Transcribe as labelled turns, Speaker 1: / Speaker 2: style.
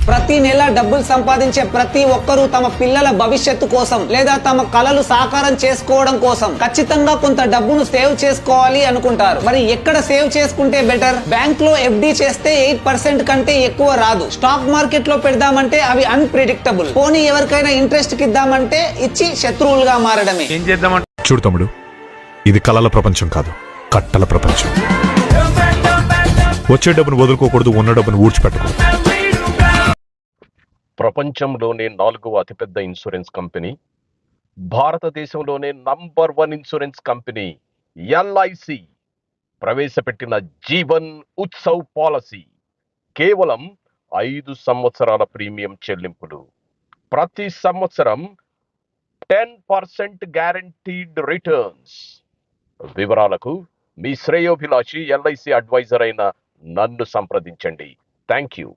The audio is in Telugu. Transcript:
Speaker 1: ప్రతి నెల డబ్బులు సంపాదించే ప్రతి ఒక్కరూ తమ పిల్లల భవిష్యత్తు కోసం లేదా తమ కలలు సాకారం చేసుకోవడం కోసం ఖచ్చితంగా కొంత డబ్బును సేవ్ చేసుకోవాలి అనుకుంటారు. మరి ఎక్కడ సేవ్ చేసుకుంటే బెటర్? బ్యాంక్ లో ఎఫ్డి చేస్తే 8% కంటే ఎక్కువ రాదు. స్టాక్ మార్కెట్ లో పెడదామంటే అవి అన్ప్రిడిక్టబుల్. పోనీ ఎవరికైనా ఇంట్రెస్ట్ కి ఇద్దామంటే ఇచ్చి శత్రువులుగా మారడమే.
Speaker 2: ఏం చేద్దామంటే
Speaker 3: చూడు తమ్ముడు, ఇది కళల ప్రపంచం కాదు, కట్టల ప్రపంచం. వచ్చే డబ్బును వదులుకోకూడదు, ఉన్న డబ్బును ఊడ్చిపెట్టకూడదు.
Speaker 4: ప్రపంచంలోనే 4వ అతిపెద్ద ఇన్సూరెన్స్ కంపెనీ, భారతదేశంలోనే నంబర్ 1 ఇన్సూరెన్స్ కంపెనీ ఎల్ఐసి ప్రవేశపెట్టిన జీవన్ ఉత్సవ్ పాలసీ. కేవలం 5 సంవత్సరాల ప్రీమియం చెల్లింపులు, ప్రతి సంవత్సరం 10% గ్యారంటీడ్ రిటర్న్స్. వివరాలకు మీ శ్రేయోభిలాషి ఎల్ఐసి అడ్వైజర్ అయిన నన్ను సంప్రదించండి. Thank you.